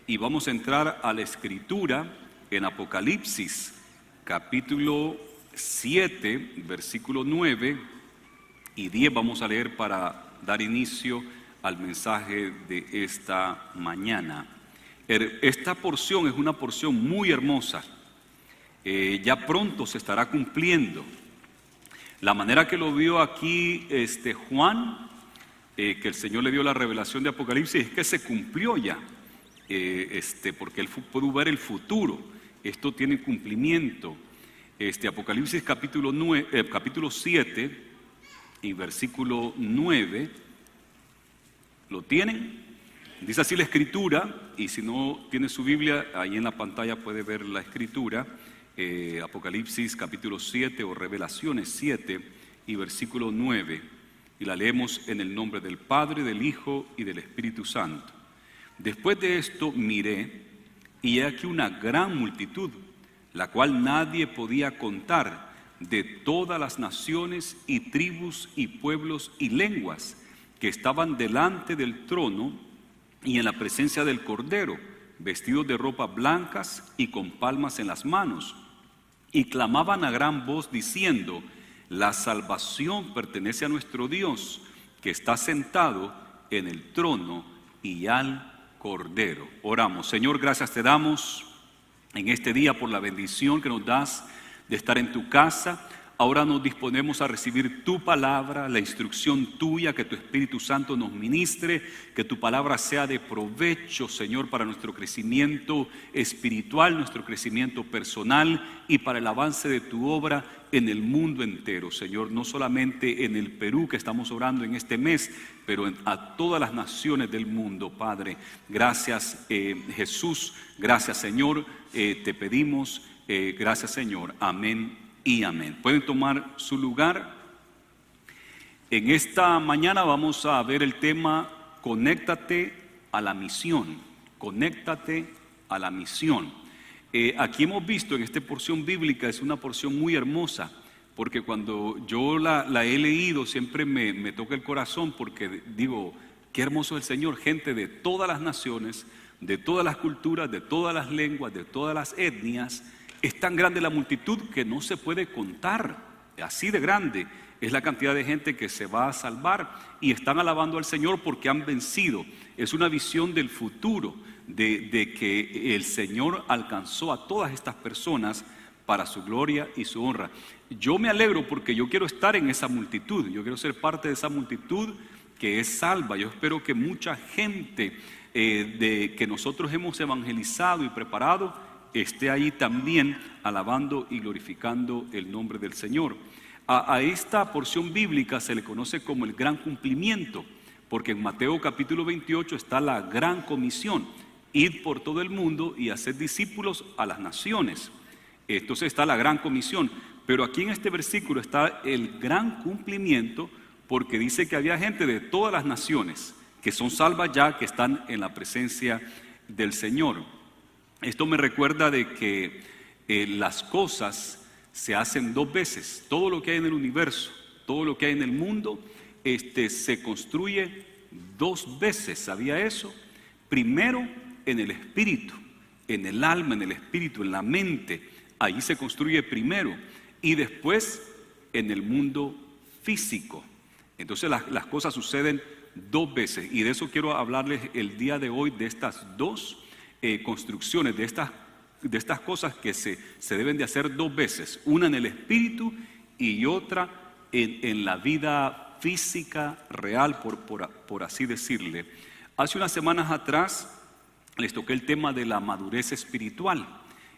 y vamos a entrar a la escritura en Apocalipsis, capítulo 7, versículo 9 y 10. Vamos a leer para dar inicio al mensaje de esta mañana. Esta porción es una porción muy hermosa. Ya pronto se estará cumpliendo. La manera que lo vio aquí Juan, que el Señor le dio la revelación de Apocalipsis, es que se cumplió ya, porque él pudo ver el futuro. Esto tiene cumplimiento. Apocalipsis capítulo 7 y versículo 9, ¿lo tienen? Dice así la escritura, y si no tiene su Biblia, ahí en la pantalla puede ver la escritura. Apocalipsis capítulo 7 o Revelaciones 7 y versículo 9, y la leemos en el nombre del Padre, del Hijo y del Espíritu Santo. Después de esto miré, y he aquí una gran multitud, la cual nadie podía contar, de todas las naciones y tribus y pueblos y lenguas, que estaban delante del trono y en la presencia del Cordero, vestidos de ropas blancas y con palmas en las manos, y clamaban a gran voz diciendo: la salvación pertenece a nuestro Dios, que está sentado en el trono y al Cordero. Oramos. Señor, gracias te damos en este día por la bendición que nos das de estar en tu casa. Ahora nos disponemos a recibir tu palabra, la instrucción tuya, que tu Espíritu Santo nos ministre, que tu palabra sea de provecho, Señor, para nuestro crecimiento espiritual, nuestro crecimiento personal y para el avance de tu obra en el mundo entero, Señor, no solamente en el Perú que estamos orando en este mes, pero a todas las naciones del mundo, Padre. Gracias, Jesús, gracias, Señor, te pedimos, gracias, Señor, amén y amén. Pueden tomar su lugar. En esta mañana vamos a ver el tema: conéctate a la misión. Conéctate a la misión. Aquí hemos visto en esta porción bíblica, es una porción muy hermosa, porque cuando yo la he leído siempre me toca el corazón, porque digo, qué hermoso es el Señor. Gente de todas las naciones, de todas las culturas, de todas las lenguas, de todas las etnias. Es tan grande la multitud que no se puede contar. Así de grande es la cantidad de gente que se va a salvar y están alabando al Señor porque han vencido. Es una visión del futuro, de que el Señor alcanzó a todas estas personas para su gloria y su honra. Yo me alegro porque yo quiero estar en esa multitud. Yo quiero ser parte de esa multitud que es salva. Yo espero que mucha gente que nosotros hemos evangelizado y preparado esté ahí también alabando y glorificando el nombre del Señor. A esta porción bíblica se le conoce como el gran cumplimiento, porque en Mateo capítulo 28 está la gran comisión: id por todo el mundo y hacer discípulos a las naciones. Entonces está la gran comisión, pero aquí en este versículo está el gran cumplimiento, porque dice que había gente de todas las naciones que son salvas ya, que están en la presencia del Señor. Esto me recuerda de que las cosas se hacen dos veces. Todo lo que hay en el universo, todo lo que hay en el mundo, se construye dos veces. ¿Sabía eso? Primero en el espíritu, en el alma, en el espíritu, en la mente. Allí se construye primero, y después en el mundo físico. Entonces las cosas suceden dos veces, y de eso quiero hablarles el día de hoy, de estas dos construcciones, de estas cosas que se deben de hacer dos veces, una en el espíritu y otra en la vida física real, por así decirle. Hace unas semanas atrás les toqué el tema de la madurez espiritual,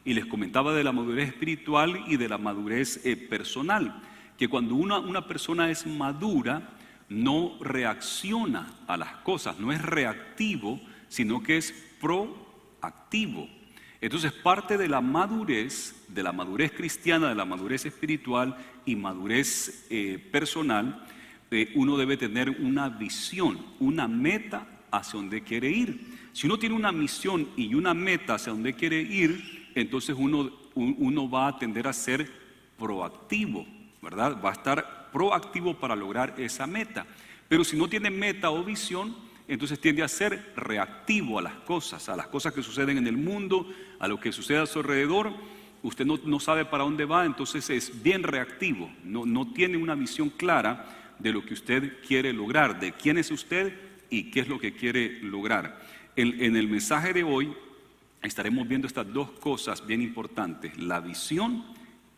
y les comentaba de la madurez espiritual y de la madurez personal, que cuando una persona es madura no reacciona a las cosas, no es reactivo, sino que es proactivo. Entonces, parte de la madurez cristiana, de la madurez espiritual y madurez personal, uno debe tener una visión, una meta hacia donde quiere ir. Si uno tiene una misión y una meta hacia donde quiere ir, entonces uno va a tender a ser proactivo, ¿verdad? Va a estar proactivo para lograr esa meta. Pero si no tiene meta o visión, entonces tiende a ser reactivo a las cosas que suceden en el mundo, a lo que sucede a su alrededor. Usted no sabe para dónde va, entonces es bien reactivo, no tiene una visión clara de lo que usted quiere lograr, de quién es usted y qué es lo que quiere lograr. En el mensaje de hoy estaremos viendo estas dos cosas bien importantes, la visión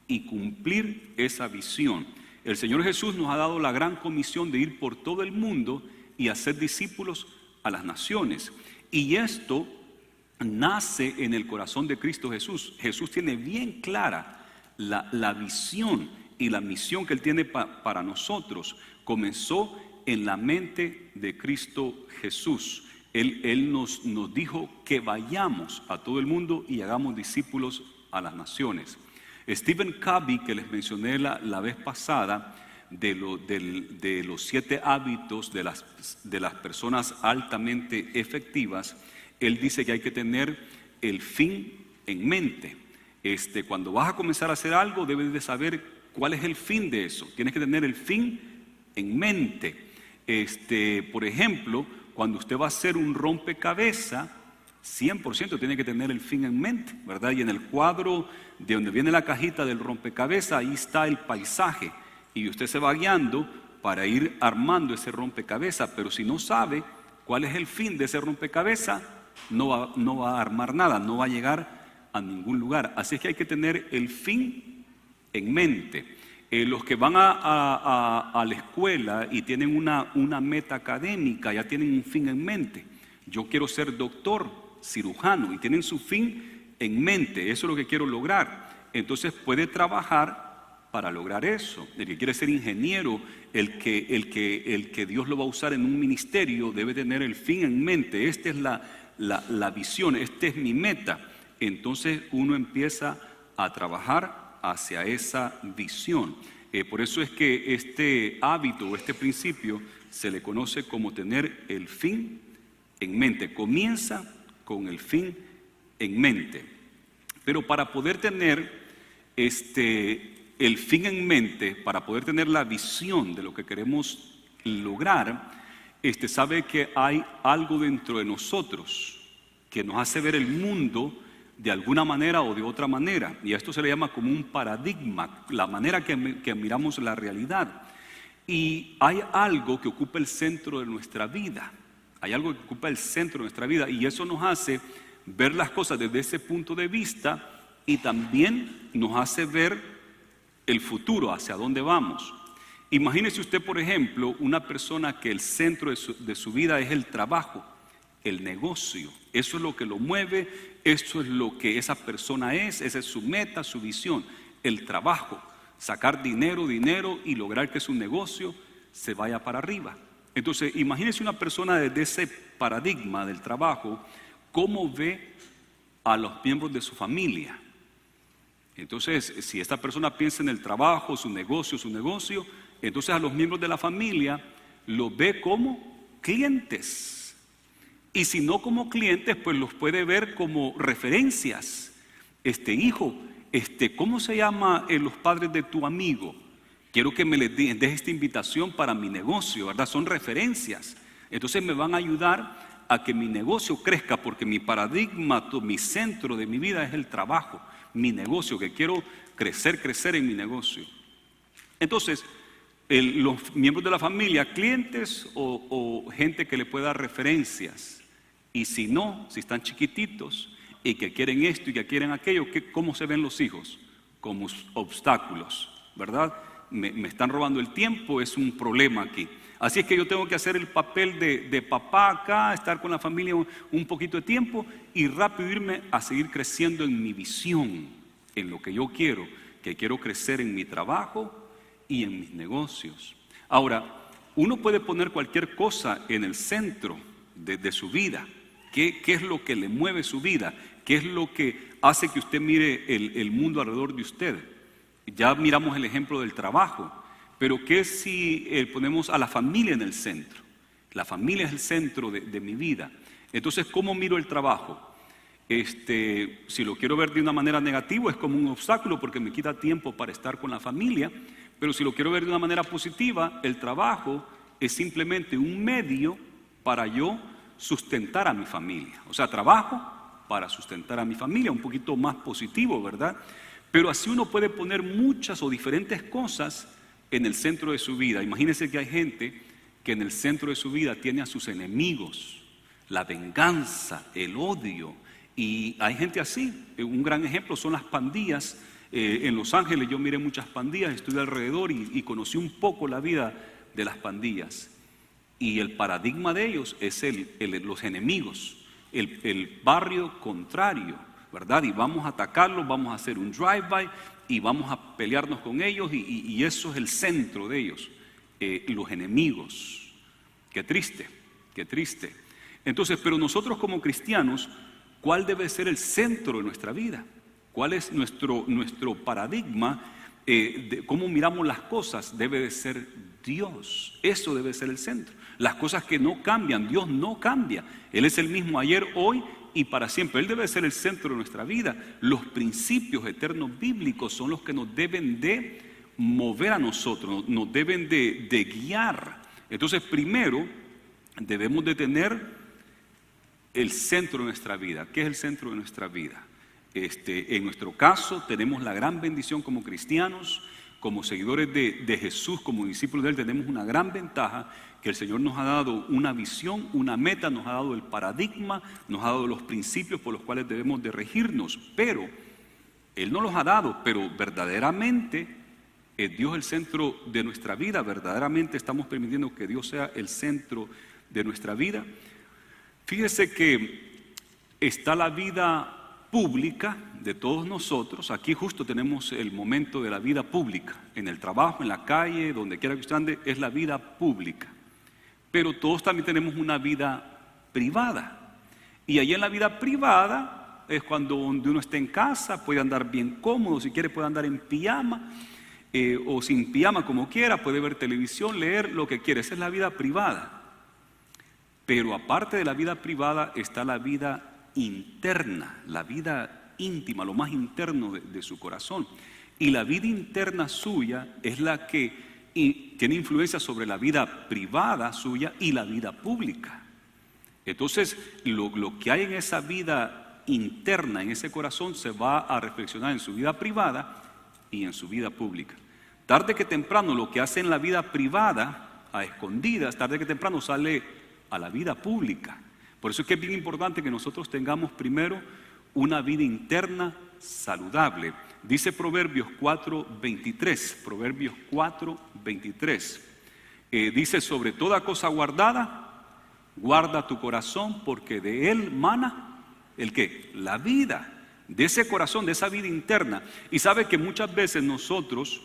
y cumplir esa visión. El Señor Jesús nos ha dado la gran comisión de ir por todo el mundo y hacer discípulos a las naciones. Y esto nace en el corazón de Cristo Jesús. Jesús tiene bien clara la visión y la misión que Él tiene para nosotros. Comenzó en la mente de Cristo Jesús. Él nos dijo que vayamos a todo el mundo y hagamos discípulos a las naciones. Stephen Covey, que les mencioné la vez pasada, de los 7 hábitos de las personas altamente efectivas, él dice que hay que tener el fin en mente. Cuando vas a comenzar a hacer algo, debes de saber cuál es el fin de eso. Tienes que tener el fin en mente. Por ejemplo, cuando usted va a hacer un rompecabezas, 100% tiene que tener el fin en mente, ¿verdad? Y en el cuadro de donde viene la cajita del rompecabezas, ahí está el paisaje. Y usted se va guiando para ir armando ese rompecabezas. Pero si no sabe cuál es el fin de ese rompecabezas, no va a armar nada, no va a llegar a ningún lugar. Así es que hay que tener el fin en mente. Los que van a la escuela y tienen una meta académica, ya tienen un fin en mente. Yo quiero ser doctor, cirujano, y tienen su fin en mente. Eso es lo que quiero lograr. Entonces puede trabajar para lograr eso. El que quiere ser ingeniero, el que Dios lo va a usar en un ministerio, debe tener el fin en mente. Esta es la visión, esta es mi meta. Entonces uno empieza a trabajar hacia esa visión. Por eso es que este hábito o este principio se le conoce como tener el fin en mente. Comienza con el fin en mente. Pero para poder tener el fin en mente, para poder tener la visión de lo que queremos lograr, sabe que hay algo dentro de nosotros que nos hace ver el mundo de alguna manera o de otra manera, y a esto se le llama como un paradigma, la manera que miramos la realidad. Y hay algo que ocupa el centro de nuestra vida, y eso nos hace ver las cosas desde ese punto de vista, y también nos hace ver el futuro, hacia dónde vamos. Imagínese usted, por ejemplo, una persona que el centro de su vida es el trabajo, el negocio. Eso es lo que lo mueve, eso es lo que esa persona es, esa es su meta, su visión, el trabajo, sacar dinero y lograr que su negocio se vaya para arriba. Entonces, imagínese una persona desde ese paradigma del trabajo, cómo ve a los miembros de su familia. Entonces, si esta persona piensa en el trabajo, su negocio, entonces a los miembros de la familia los ve como clientes. Y si no como clientes, pues los puede ver como referencias. Hijo, ¿cómo se llama los padres de tu amigo? Quiero que me les des esta invitación para mi negocio, ¿verdad? Son referencias. Entonces me van a ayudar a que mi negocio crezca, porque mi paradigma, mi centro de mi vida es el trabajo, mi negocio, que quiero crecer en mi negocio. Entonces, los miembros de la familia, clientes o gente que le pueda dar referencias. Y si están chiquititos y que quieren esto y que quieren aquello, ¿cómo se ven los hijos? Como obstáculos, ¿verdad? Me están robando el tiempo, es un problema aquí. Así es que yo tengo que hacer el papel de papá acá, estar con la familia un poquito de tiempo y rápido irme a seguir creciendo en mi visión, en lo que yo quiero, que quiero crecer en mi trabajo y en mis negocios. Ahora, uno puede poner cualquier cosa en el centro de su vida. ¿Qué es lo que le mueve su vida? ¿Qué es lo que hace que usted mire el mundo alrededor de usted? Ya miramos el ejemplo del trabajo, pero ¿qué si ponemos a la familia en el centro? La familia es el centro de mi vida. Entonces, ¿cómo miro el trabajo? Si lo quiero ver de una manera negativa, es como un obstáculo porque me quita tiempo para estar con la familia. Pero si lo quiero ver de una manera positiva, el trabajo es simplemente un medio para yo sustentar a mi familia. O sea, trabajo para sustentar a mi familia, un poquito más positivo, ¿verdad? Pero así uno puede poner muchas o diferentes cosas en el centro de su vida. Imagínense que hay gente que en el centro de su vida tiene a sus enemigos, la venganza, el odio, y hay gente así. Un gran ejemplo son las pandillas. En Los Ángeles yo miré muchas pandillas, estuve alrededor y conocí un poco la vida de las pandillas. Y el paradigma de ellos es los enemigos, el barrio contrario, ¿verdad? Y vamos a atacarlos, vamos a hacer un drive-by y vamos a pelearnos con ellos y eso es el centro de ellos, los enemigos. Qué triste, qué triste. Entonces, pero nosotros como cristianos, ¿cuál debe ser el centro de nuestra vida? ¿Cuál es nuestro paradigma de cómo miramos las cosas? Debe de ser Dios. Eso debe ser el centro. Las cosas que no cambian, Dios no cambia. Él es el mismo ayer, hoy y para siempre. Él debe ser el centro de nuestra vida. Los principios eternos bíblicos son los que nos deben de mover a nosotros, nos deben de guiar. Entonces, primero debemos de tener el centro de nuestra vida. ¿Qué es el centro de nuestra vida? En nuestro caso tenemos la gran bendición como cristianos, como seguidores de Jesús, como discípulos de Él, tenemos una gran ventaja que el Señor nos ha dado una visión, una meta, nos ha dado el paradigma, nos ha dado los principios por los cuales debemos de regirnos, pero Él nos los ha dado, pero verdaderamente es Dios el centro de nuestra vida, verdaderamente estamos permitiendo que Dios sea el centro de nuestra vida. Fíjese que está la vida pública de todos nosotros. Aquí justo tenemos el momento de la vida pública, en el trabajo, en la calle, donde quiera que usted ande, es la vida pública. Pero todos también tenemos una vida privada. Y ahí en la vida privada es cuando uno está en casa, puede andar bien cómodo, si quiere puede andar en pijama o sin pijama como quiera, puede ver televisión, leer lo que quiere. Esa es la vida privada. Pero aparte de la vida privada está la vida interna, la vida íntima, lo más interno de su corazón. Y la vida interna suya es la que tiene influencia sobre la vida privada suya y la vida pública. Entonces, lo que hay en esa vida interna, en ese corazón, se va a reflexionar en su vida privada y en su vida pública. Tarde que temprano, lo que hace en la vida privada, a escondidas, tarde que temprano sale a la vida pública. Por eso es que es bien importante que nosotros tengamos primero una vida interna saludable. Dice Proverbios 4:23, Proverbios 4:23. Dice, sobre toda cosa guardada, guarda tu corazón, porque de él mana, ¿el qué? La vida, de ese corazón, de esa vida interna. Y sabe que muchas veces nosotros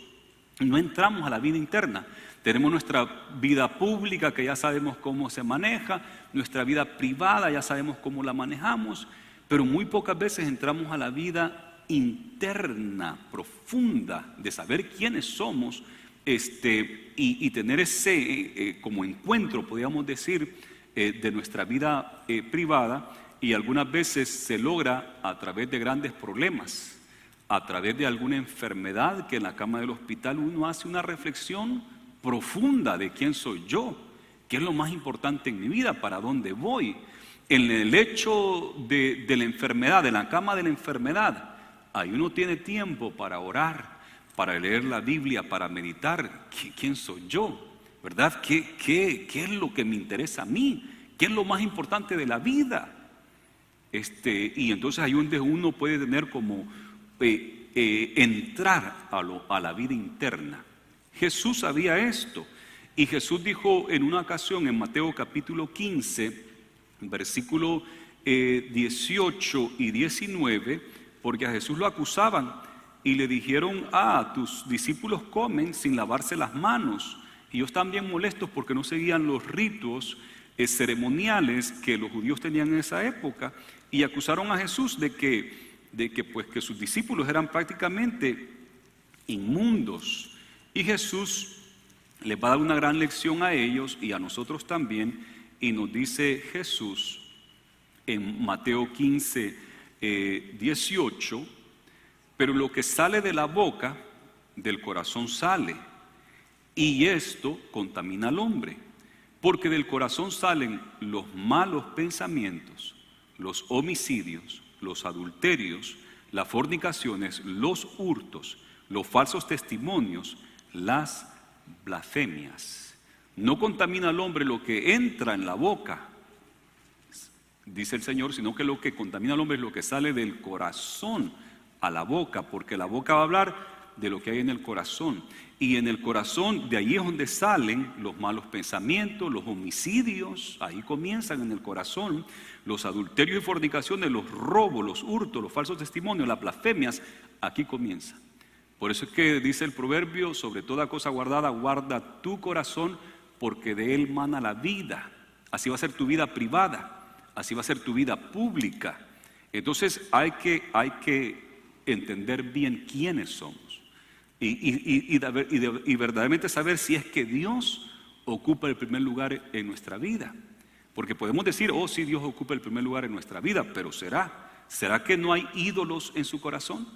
no entramos a la vida interna. Tenemos nuestra vida pública que ya sabemos cómo se maneja, nuestra vida privada ya sabemos cómo la manejamos, pero muy pocas veces entramos a la vida interna, profunda, de saber quiénes somos y tener ese como encuentro, podríamos decir, de nuestra vida privada, y algunas veces se logra a través de grandes problemas, a través de alguna enfermedad que en la cama del hospital uno hace una reflexión profunda de quién soy yo, qué es lo más importante en mi vida, para dónde voy. En el hecho de la enfermedad, de la cama de la enfermedad, ahí uno tiene tiempo para orar, para leer la Biblia, para meditar. ¿Quién soy yo? ¿Verdad? ¿Qué es lo que me interesa a mí? ¿Qué es lo más importante de la vida? Y entonces ahí donde uno puede tener como entrar a la vida interna. Jesús sabía esto, y Jesús dijo en una ocasión en Mateo capítulo 15, versículo 18 y 19, porque a Jesús lo acusaban y le dijeron, tus discípulos comen sin lavarse las manos. Y ellos están bien molestos porque no seguían los ritos ceremoniales que los judíos tenían en esa época, y acusaron a Jesús de que sus discípulos eran prácticamente inmundos. Y Jesús les va a dar una gran lección a ellos y a nosotros también, y nos dice Jesús en Mateo 15, 18, pero lo que sale de la boca, del corazón sale, y esto contamina al hombre. Porque del corazón salen los malos pensamientos, los homicidios, los adulterios, las fornicaciones, los hurtos, los falsos testimonios, las blasfemias. No contamina al hombre lo que entra en la boca, dice el Señor, sino que lo que contamina al hombre es lo que sale del corazón a la boca, porque la boca va a hablar de lo que hay en el corazón. Y en el corazón, de ahí es donde salen los malos pensamientos, los homicidios, ahí comienzan en el corazón, los adulterios y fornicaciones, los robos, los hurtos, los falsos testimonios, las blasfemias, aquí comienzan. Por eso es que dice el proverbio, sobre toda cosa guardada, guarda tu corazón, porque de él mana la vida. Así va a ser tu vida privada, así va a ser tu vida pública. Entonces hay que entender bien quiénes somos. Y verdaderamente saber si es que Dios ocupa el primer lugar en nuestra vida. Porque podemos decir, oh, sí, Dios ocupa el primer lugar en nuestra vida, pero ¿será que no hay ídolos en su corazón?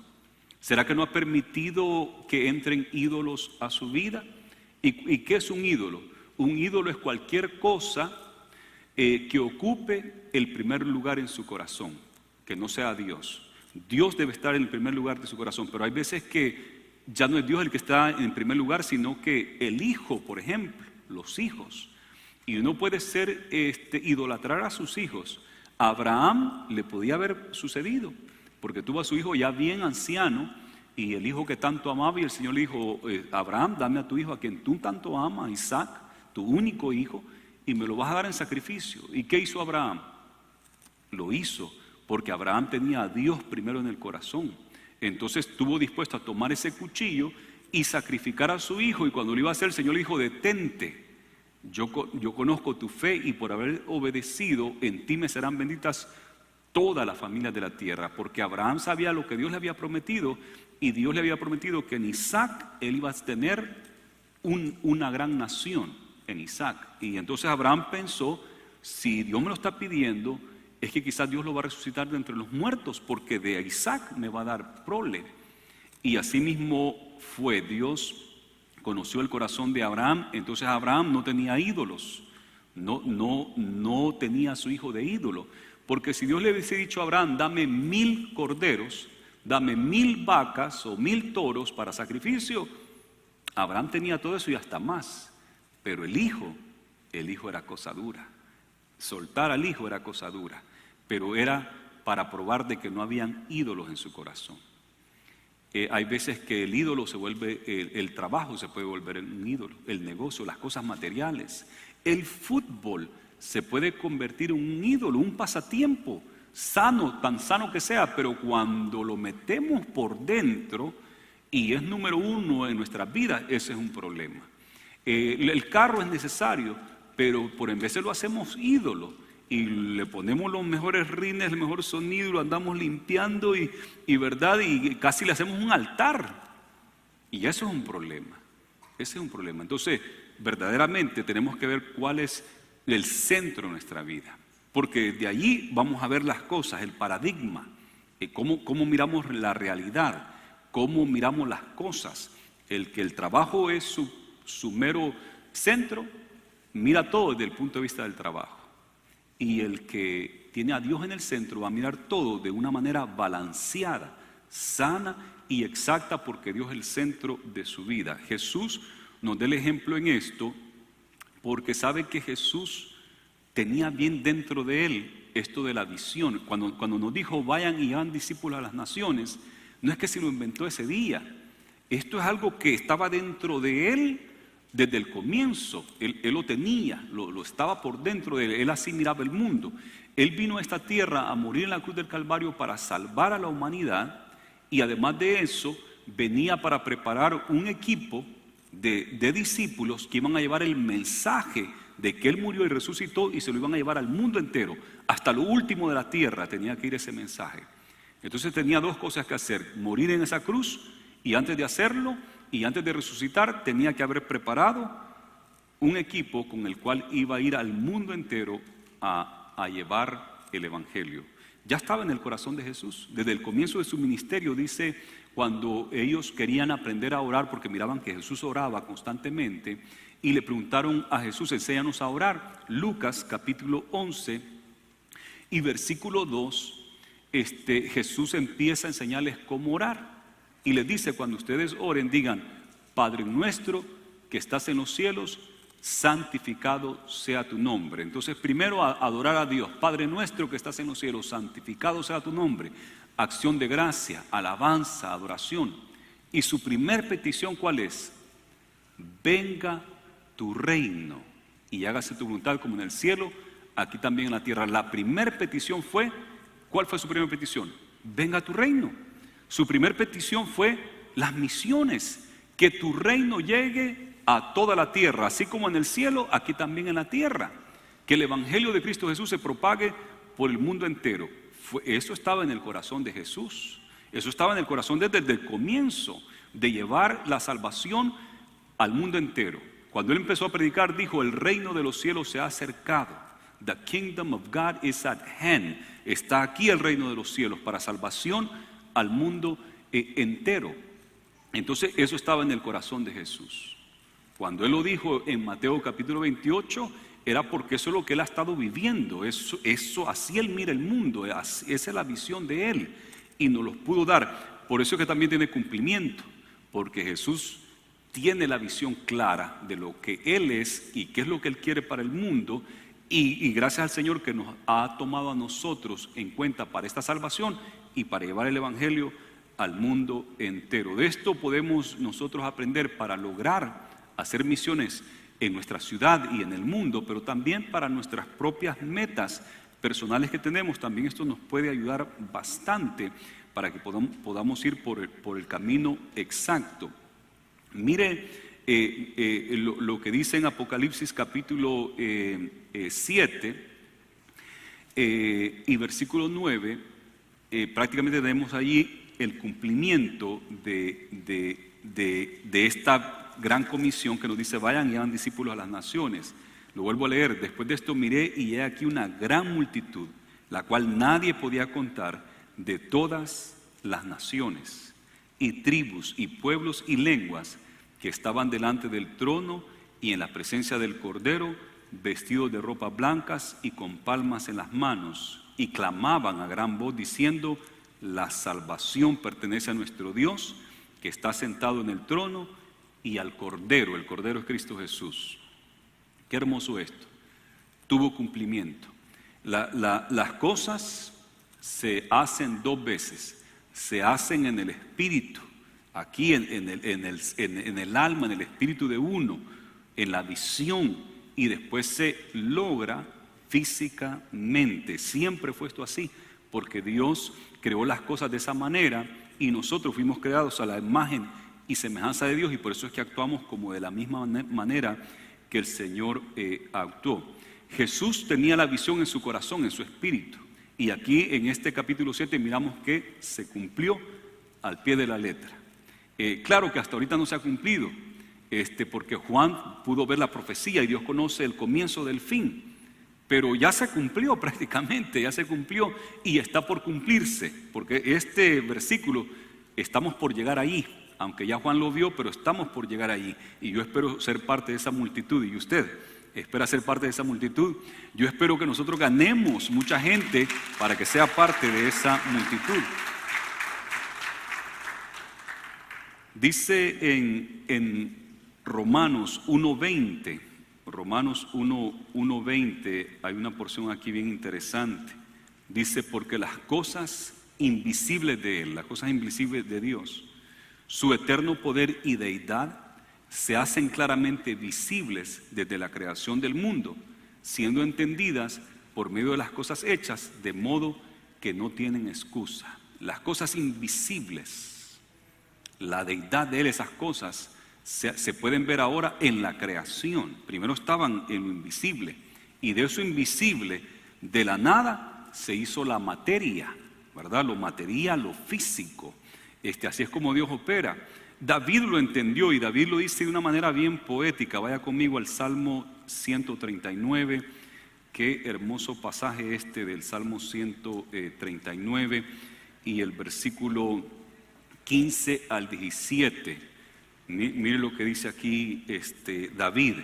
¿Será que no ha permitido que entren ídolos a su vida? ¿Y qué es un ídolo? Un ídolo es cualquier cosa que ocupe el primer lugar en su corazón, que no sea Dios. Dios debe estar en el primer lugar de su corazón, pero hay veces que ya no es Dios el que está en primer lugar, sino que el hijo, por ejemplo, los hijos. Y uno puede idolatrar a sus hijos. A Abraham le podía haber sucedido, porque tuvo a su hijo ya bien anciano, y el hijo que tanto amaba, y el Señor le dijo, Abraham, dame a tu hijo a quien tú tanto amas, Isaac, tu único hijo, y me lo vas a dar en sacrificio. ¿Y qué hizo Abraham? Lo hizo porque Abraham tenía a Dios primero en el corazón. Entonces estuvo dispuesto a tomar ese cuchillo y sacrificar a su hijo, y cuando lo iba a hacer, el Señor le dijo, detente, yo conozco tu fe, y por haber obedecido, en ti me serán benditas todas las familias de la tierra, porque Abraham sabía lo que Dios le había prometido, y Dios le había prometido que en Isaac él iba a tener una gran nación, en Isaac. Y entonces Abraham pensó, si Dios me lo está pidiendo, es que quizás Dios lo va a resucitar de entre los muertos, porque de Isaac me va a dar prole. Y así mismo fue. Dios conoció el corazón de Abraham. Entonces Abraham no tenía ídolos, no tenía a su hijo de ídolo, porque si Dios le hubiese dicho a Abraham, dame 1000 corderos, dame 1000 vacas o 1000 toros para sacrificio, Abraham tenía todo eso y hasta más. Pero el hijo era cosa dura. Soltar al hijo era cosa dura, pero era para probar de que no habían ídolos en su corazón. Hay veces que el ídolo se vuelve, el trabajo se puede volver en un ídolo, el negocio, las cosas materiales. El fútbol se puede convertir en un ídolo, un pasatiempo, sano, tan sano que sea, pero cuando lo metemos por dentro y es número uno en nuestras vidas, ese es un problema. El carro es necesario, pero en vez de lo hacemos ídolo y le ponemos los mejores rines, el mejor sonido, y lo andamos limpiando y casi le hacemos un altar, y eso es un problema. Ese es un problema. Entonces verdaderamente tenemos que ver cuál es el centro de nuestra vida, porque de allí vamos a ver las cosas, el paradigma, cómo miramos la realidad, cómo miramos las cosas. El que el trabajo es su mero centro, mira todo desde el punto de vista del trabajo. Y el que tiene a Dios en el centro va a mirar todo de una manera balanceada, sana y exacta, porque Dios es el centro de su vida. Jesús nos da el ejemplo en esto, porque sabe que Jesús tenía bien dentro de él esto de la visión. Cuando nos dijo, vayan y hagan discípulos a las naciones, no es que se lo inventó ese día. Esto es algo que estaba dentro de él desde el comienzo. Él lo tenía, lo estaba por dentro de él. Él así miraba el mundo. Él vino a esta tierra a morir en la cruz del Calvario para salvar a la humanidad, y además de eso venía para preparar un equipo de discípulos que iban a llevar el mensaje de que Él murió y resucitó, y se lo iban a llevar al mundo entero. Hasta lo último de la tierra tenía que ir ese mensaje. Entonces tenía dos cosas que hacer: morir en esa cruz, y antes de hacerlo y antes de resucitar tenía que haber preparado un equipo con el cual iba a ir al mundo entero a llevar el evangelio. Ya estaba en el corazón de Jesús. Desde el comienzo de su ministerio, dice, cuando ellos querían aprender a orar porque miraban que Jesús oraba constantemente, y le preguntaron a Jesús: enséñanos a orar. Lucas capítulo 11 y versículo 2, Jesús empieza a enseñarles cómo orar y les dice: cuando ustedes oren, digan: Padre nuestro que estás en los cielos, santificado sea tu nombre. Entonces, primero adorar a Dios. Padre nuestro que estás en los cielos, santificado sea tu nombre. Acción de gracia, alabanza, adoración. Y su primer petición, ¿cuál es? Venga tu reino y hágase tu voluntad como en el cielo, aquí también en la tierra. La primera petición fue, ¿cuál fue su primera petición? Venga tu reino. Su primera petición fue las misiones, que tu reino llegue a toda la tierra, así como en el cielo, aquí también en la tierra. Que el evangelio de Cristo Jesús se propague por el mundo entero. Eso estaba en el corazón de Jesús. Eso estaba en el corazón desde el comienzo, de llevar la salvación al mundo entero. Cuando él empezó a predicar, dijo: el reino de los cielos se ha acercado. The kingdom of God is at hand. Está aquí el reino de los cielos para salvación al mundo entero. Entonces eso estaba en el corazón de Jesús. Cuando él lo dijo en Mateo capítulo 28, era porque eso es lo que él ha estado viviendo. Eso así él mira el mundo, esa es la visión de él y nos los pudo dar. Por eso es que también tiene cumplimiento, porque Jesús tiene la visión clara de lo que él es y qué es lo que él quiere para el mundo. Y gracias al Señor que nos ha tomado a nosotros en cuenta para esta salvación y para llevar el evangelio al mundo entero. De esto podemos nosotros aprender para lograr hacer misiones en nuestra ciudad y en el mundo, pero también para nuestras propias metas personales que tenemos. También esto nos puede ayudar bastante para que podamos ir por el camino exacto. Mire lo que dice en Apocalipsis capítulo 7 y versículo 9. Prácticamente tenemos allí el cumplimiento de esta gran comisión que nos dice: vayan y hagan discípulos a las naciones. Lo vuelvo a leer: después de esto miré y he aquí una gran multitud, la cual nadie podía contar, de todas las naciones y tribus y pueblos y lenguas, que estaban delante del trono y en la presencia del Cordero, vestidos de ropas blancas y con palmas en las manos, y clamaban a gran voz diciendo: la salvación pertenece a nuestro Dios, que está sentado en el trono, y al Cordero. El Cordero es Cristo Jesús. Qué hermoso esto. Tuvo cumplimiento. Las cosas se hacen dos veces. Se hacen en el espíritu, aquí en el alma, en el espíritu de uno, en la visión, y después se logra físicamente. Siempre fue esto así, porque Dios creó las cosas de esa manera y nosotros fuimos creados a la imagen y semejanza de Dios, y por eso es que actuamos como de la misma manera que el Señor actuó. Jesús tenía la visión en su corazón, en su espíritu, y aquí en este capítulo 7 miramos que se cumplió al pie de la letra. Claro que hasta ahorita no se ha cumplido, porque Juan pudo ver la profecía y Dios conoce el comienzo del fin, pero ya se cumplió prácticamente, ya se cumplió y está por cumplirse, porque este versículo estamos por llegar ahí. Aunque ya Juan lo vio, pero estamos por llegar allí. Y yo espero ser parte de esa multitud. Y usted espera ser parte de esa multitud. Yo espero que nosotros ganemos mucha gente para que sea parte de esa multitud. Dice en Romanos 1:20. Romanos 1:20. Hay una porción aquí bien interesante. Dice: porque las cosas invisibles de Él, las cosas invisibles de Dios, su eterno poder y deidad, se hacen claramente visibles desde la creación del mundo, siendo entendidas por medio de las cosas hechas, de modo que no tienen excusa. Las cosas invisibles, la deidad de Él, esas cosas se pueden ver ahora en la creación. Primero estaban en lo invisible, y de eso invisible, de la nada, se hizo la materia, ¿verdad? Lo material, lo físico. Así es como Dios opera. David lo entendió y David lo dice de una manera bien poética. Vaya conmigo al Salmo 139. Qué hermoso pasaje del Salmo 139 y el versículo 15 al 17. Mire lo que dice aquí David.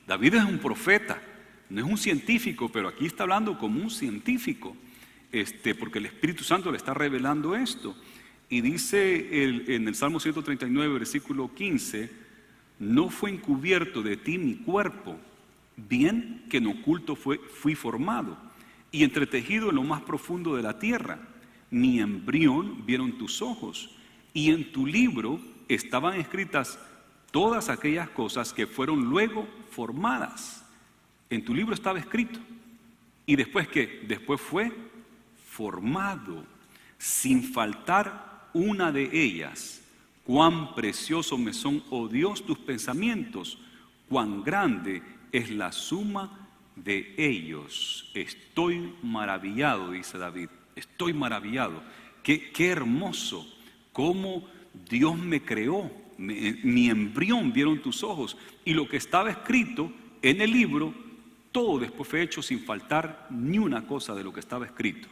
David es un profeta, no es un científico, pero aquí está hablando como un científico, porque el Espíritu Santo le está revelando esto. Y dice en el Salmo 139, versículo 15, no fue encubierto de ti mi cuerpo, bien que en oculto fui formado y entretejido en lo más profundo de la tierra. Mi embrión vieron tus ojos, y en tu libro estaban escritas todas aquellas cosas que fueron luego formadas. En tu libro estaba escrito. ¿Y después qué? Después fue formado, sin faltar una de ellas. Cuán precioso me son, oh Dios, tus pensamientos, cuán grande es la suma de ellos. Estoy maravillado, dice David, estoy maravillado. Qué hermoso, cómo Dios me creó, mi embrión vieron tus ojos, y lo que estaba escrito en el libro, todo después fue hecho sin faltar ni una cosa de lo que estaba escrito.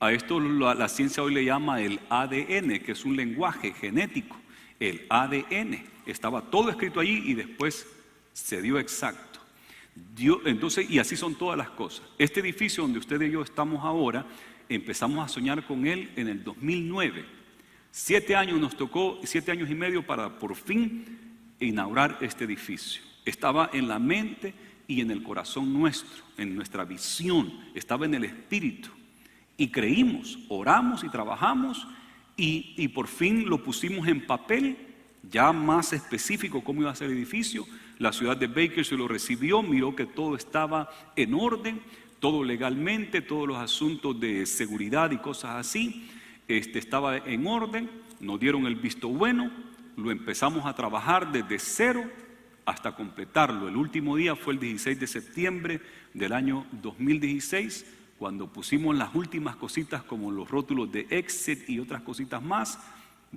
A esto la ciencia hoy le llama el ADN, que es un lenguaje genético. El ADN, estaba todo escrito allí y después se dio exacto. Entonces, y así son todas las cosas. Este edificio donde usted y yo estamos ahora, empezamos a soñar con él en el 2009. 7 años nos tocó, 7 años y medio para por fin inaugurar este edificio. Estaba en la mente y en el corazón nuestro, en nuestra visión, estaba en el espíritu. Y creímos, oramos y trabajamos y por fin lo pusimos en papel, ya más específico cómo iba a ser el edificio. La ciudad de Bakersfield lo recibió, miró que todo estaba en orden, todo legalmente, todos los asuntos de seguridad y cosas así, estaba en orden, nos dieron el visto bueno, lo empezamos a trabajar desde cero hasta completarlo. El último día fue el 16 de septiembre del año 2016, cuando pusimos las últimas cositas como los rótulos de exit y otras cositas más.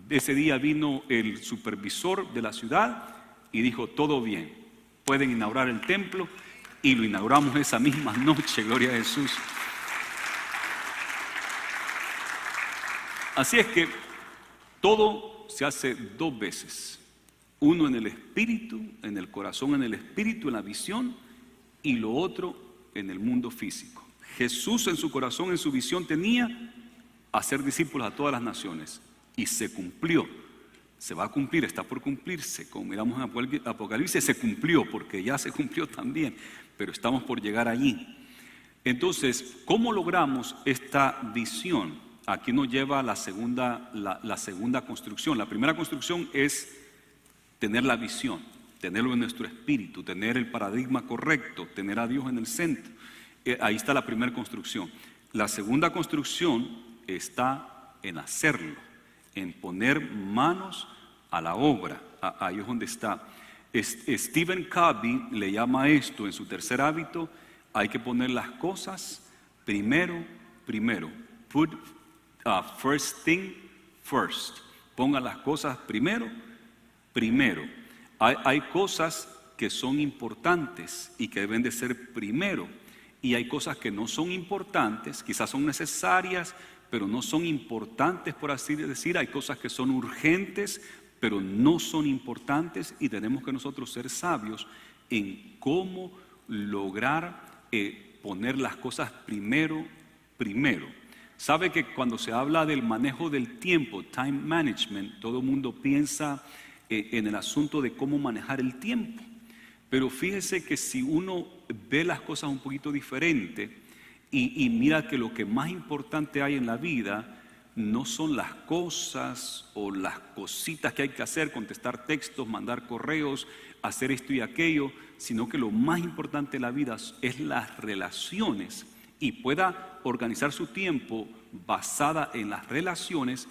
Ese día vino el supervisor de la ciudad y dijo: todo bien, pueden inaugurar el templo, y lo inauguramos esa misma noche, gloria a Jesús. Así es que todo se hace 2 veces, uno en el espíritu, en el corazón, en el espíritu, en la visión, y lo otro en el mundo físico. Jesús en su corazón, en su visión tenía hacer discípulos a todas las naciones, y se cumplió, se va a cumplir, está por cumplirse. Como miramos en Apocalipsis, se cumplió, porque ya se cumplió también, pero estamos por llegar allí. Entonces, ¿cómo logramos esta visión? Aquí nos lleva la segunda construcción. La primera construcción es tener la visión, tenerlo en nuestro espíritu, tener el paradigma correcto, tener a Dios en el centro. Ahí está la primera construcción. La segunda construcción está en hacerlo, en poner manos a la obra. Ahí es donde está. Stephen Covey le llama esto en su tercer hábito: hay que poner las cosas primero. Put first thing first. Ponga las cosas primero. Hay cosas que son importantes y que deben de ser primero, y hay cosas que no son importantes, quizás son necesarias, pero no son importantes, por así decir. Hay cosas que son urgentes, pero no son importantes, y tenemos que nosotros ser sabios en cómo lograr poner las cosas primero. Sabe que cuando se habla del manejo del tiempo, time management, todo el mundo piensa en el asunto de cómo manejar el tiempo. Pero fíjese que si uno ve las cosas un poquito diferente y mira que lo que más importante hay en la vida no son las cosas o las cositas que hay que hacer, contestar textos, mandar correos, hacer esto y aquello, sino que lo más importante en la vida es las relaciones, y pueda organizar su tiempo basada en las relaciones,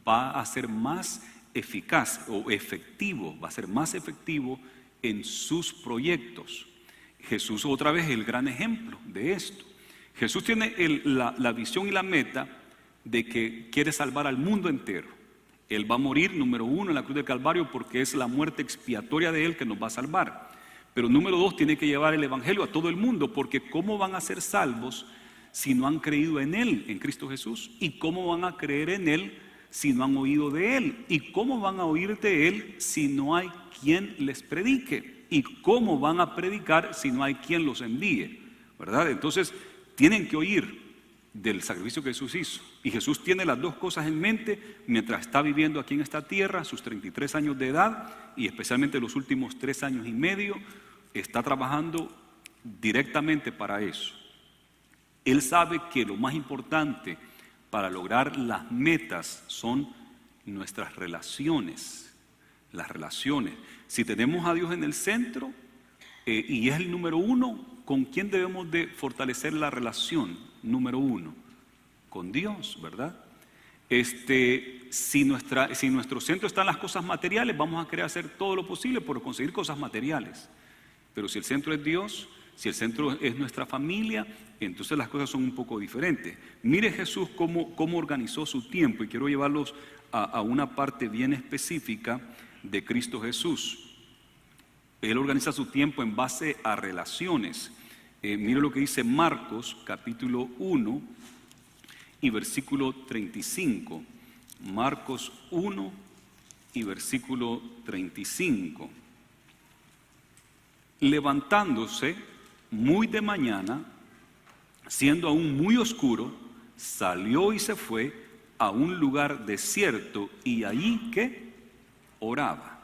va a ser más eficaz o efectivo, va a ser más efectivo en sus proyectos. Jesús otra vez es el gran ejemplo de esto. Jesús tiene la visión y la meta de que quiere salvar al mundo entero. Él va a morir, número 1, en la cruz del Calvario, porque es la muerte expiatoria de Él que nos va a salvar. Pero número 2, tiene que llevar el evangelio a todo el mundo, porque ¿cómo van a ser salvos si no han creído en Él, en Cristo Jesús? ¿Y cómo van a creer en Él si no han oído de Él? ¿Y cómo van a oír de Él si no hay quien les predique? ¿Y cómo van a predicar si no hay quien los envíe? ¿Verdad? Entonces, tienen que oír del sacrificio que Jesús hizo. Y Jesús tiene las dos cosas en mente mientras está viviendo aquí en esta tierra, sus 33 años de edad, y especialmente los últimos 3 años y medio, está trabajando directamente para eso. Él sabe que lo más importante para lograr las metas son nuestras relaciones. Las relaciones. Si tenemos a Dios en el centro y es el número uno, ¿con quién debemos de fortalecer la relación? Número uno, con Dios, ¿verdad? Si nuestro centro está en las cosas materiales, vamos a querer hacer todo lo posible por conseguir cosas materiales. Pero si el centro es Dios, si el centro es nuestra familia, entonces las cosas son un poco diferentes. Mire Jesús cómo organizó su tiempo, y quiero llevarlos a una parte bien específica de Cristo Jesús. Él organiza su tiempo en base a relaciones. Mire lo que dice Marcos capítulo 1 y versículo 35. Marcos 1 y versículo 35. Levantándose muy de mañana, siendo aún muy oscuro, salió y se fue a un lugar desierto, y allí ¿qué? Oraba.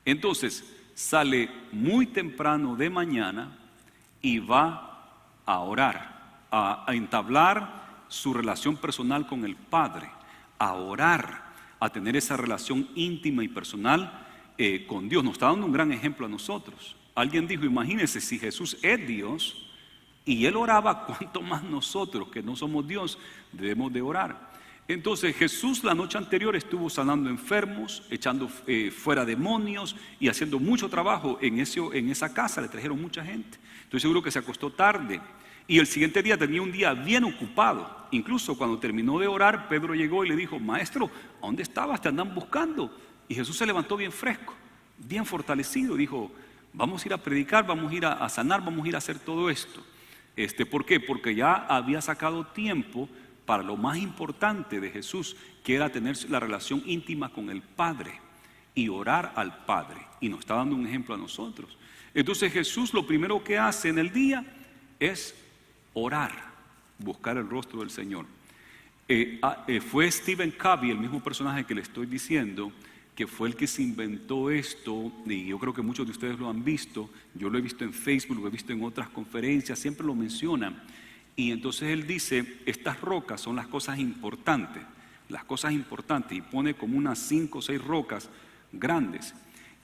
Entonces sale muy temprano de mañana y va a orar, a entablar su relación personal con el Padre, a orar, a tener esa relación íntima y personal con Dios. Nos está dando un gran ejemplo a nosotros. Alguien dijo, imagínense, si Jesús es Dios y Él oraba, ¿cuánto más nosotros que no somos Dios debemos de orar? Entonces Jesús la noche anterior estuvo sanando enfermos, echando fuera demonios y haciendo mucho trabajo en esa casa. Le trajeron mucha gente. Estoy seguro que se acostó tarde, y el siguiente día tenía un día bien ocupado. Incluso cuando terminó de orar, Pedro llegó y le dijo, maestro, ¿a dónde estabas? Te andan buscando. Y Jesús se levantó bien fresco, bien fortalecido. Dijo, vamos a ir a predicar, vamos a ir a sanar, vamos a ir a hacer todo esto. ¿Por qué? Porque ya había sacado tiempo para lo más importante de Jesús, que era tener la relación íntima con el Padre y orar al Padre. Y nos está dando un ejemplo a nosotros. Entonces Jesús lo primero que hace en el día es orar, buscar el rostro del Señor. Fue Stephen Covey, el mismo personaje que le estoy diciendo, que fue el que se inventó esto, y yo creo que muchos de ustedes lo han visto. Yo lo he visto en Facebook, lo he visto en otras conferencias, siempre lo mencionan. Y entonces él dice, estas rocas son las cosas importantes, y pone como unas 5 o 6 rocas grandes,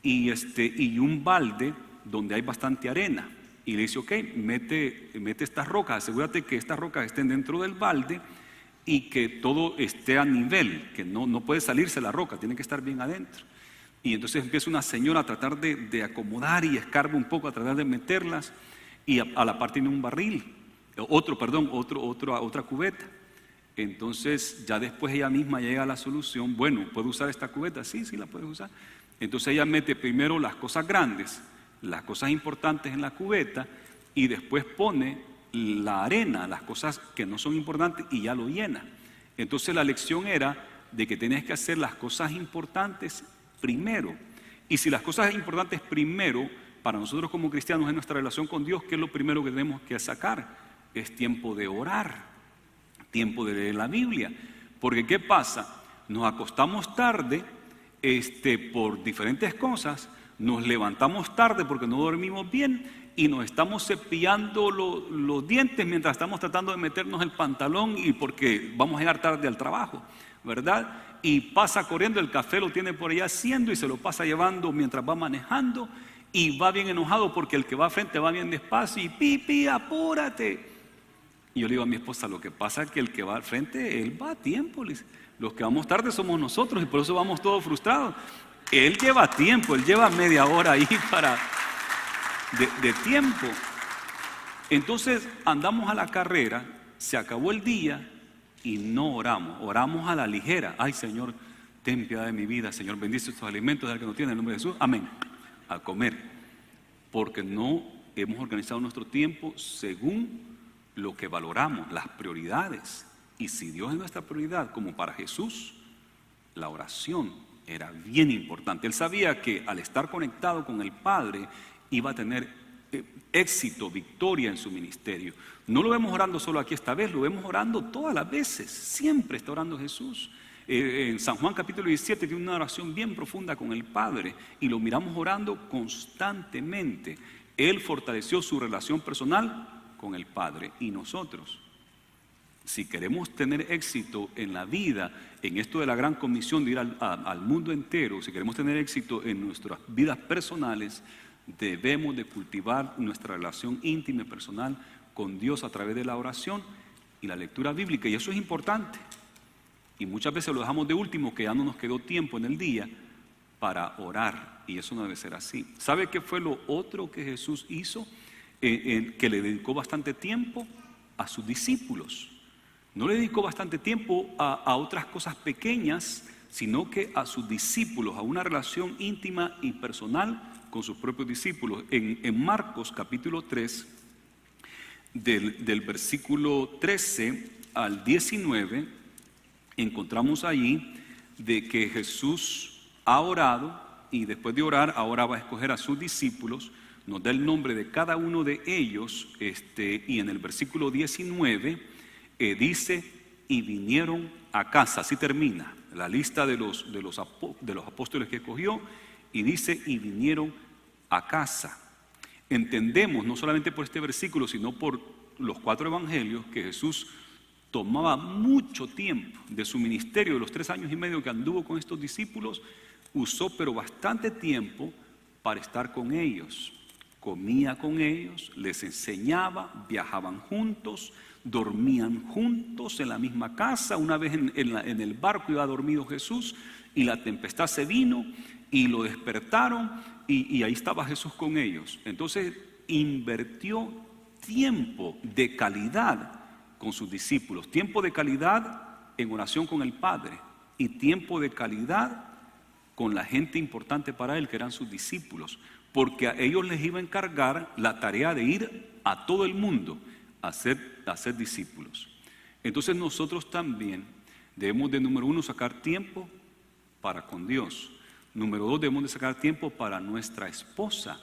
y un balde donde hay bastante arena, y le dice, ok, mete estas rocas, asegúrate que estas rocas estén dentro del balde y que todo esté a nivel, que no puede salirse la roca, tiene que estar bien adentro. Y entonces empieza una señora a tratar de acomodar, y escarba un poco a tratar de meterlas, y a la par tiene un barril, otra cubeta. Entonces ya después ella misma llega a la solución. Bueno, ¿puedo usar esta cubeta? Sí, la puedes usar. Entonces ella mete primero las cosas grandes, las cosas importantes en la cubeta, y después pone la arena, las cosas que no son importantes, y ya lo llena. Entonces la lección era de que tenías que hacer las cosas importantes primero. Y si las cosas importantes primero para nosotros como cristianos es nuestra relación con Dios, ¿qué es lo primero que tenemos que sacar? Es tiempo de orar, tiempo de leer la Biblia. Porque ¿qué pasa? Nos acostamos tarde por diferentes cosas, nos levantamos tarde porque no dormimos bien, y nos estamos cepillando los dientes mientras estamos tratando de meternos el pantalón, y porque vamos a llegar tarde al trabajo, ¿verdad? Y pasa corriendo, el café lo tiene por allá haciendo y se lo pasa llevando mientras va manejando, y va bien enojado porque el que va al frente va bien despacio y ¡pipi, apúrate! Y yo le digo a mi esposa, lo que pasa es que el que va al frente, él va a tiempo. Los que vamos tarde somos nosotros, y por eso vamos todos frustrados. Él lleva tiempo, él lleva media hora ahí de tiempo. Entonces andamos a la carrera, se acabó el día y no oramos a la ligera. Ay, Señor, ten piedad de mi vida, Señor, bendice estos alimentos del que no tiene, en el nombre de Jesús, amén. A comer, porque no hemos organizado nuestro tiempo según lo que valoramos, las prioridades. Y si Dios es nuestra prioridad, como para Jesús, La oración era bien importante. Él sabía que al estar conectado con el Padre iba a tener éxito, victoria en su ministerio. No lo vemos orando solo aquí esta vez, lo vemos orando todas las veces. Siempre está orando Jesús. En San Juan capítulo 17 tiene una oración bien profunda con el Padre y lo miramos orando constantemente. Él fortaleció su relación personal con el Padre. Y nosotros, si queremos tener éxito en la vida, en esto de la gran comisión de ir al mundo entero, si queremos tener éxito en nuestras vidas personales, debemos de cultivar nuestra relación íntima y personal con Dios a través de la oración y la lectura bíblica. Y eso es importante. Y muchas veces lo dejamos de último, que ya no nos quedó tiempo en el día para orar. Y eso no debe ser así. ¿Sabe qué fue lo otro que Jesús hizo? Que le dedicó bastante tiempo a sus discípulos. No le dedicó bastante tiempo a otras cosas pequeñas, sino que a sus discípulos, a una relación íntima y personal con sus propios discípulos. En Marcos capítulo 3, del versículo 13 al 19, encontramos allí de que Jesús ha orado y después de orar ahora va a escoger a sus discípulos, nos da el nombre de cada uno de ellos, y en el versículo 19 dice, y vinieron a casa. Así termina la lista de los apóstoles que escogió, y dice, y vinieron a casa. Entendemos, no solamente por este versículo, sino por los 4 evangelios, que Jesús tomaba mucho tiempo de su ministerio, de los 3 años y medio que anduvo con estos discípulos, usó pero bastante tiempo para estar con ellos. Comía con ellos, les enseñaba, viajaban juntos, dormían juntos en la misma casa. Una vez en el barco iba dormido Jesús y la tempestad se vino y lo despertaron y ahí estaba Jesús con ellos. Entonces invirtió tiempo de calidad con sus discípulos, tiempo de calidad en oración con el Padre y tiempo de calidad con la gente importante para él, que eran sus discípulos, porque a ellos les iba a encargar la tarea de ir a todo el mundo a ser discípulos. Entonces nosotros también debemos de, número 1, sacar tiempo para con Dios. Número 2, debemos de sacar tiempo para nuestra esposa,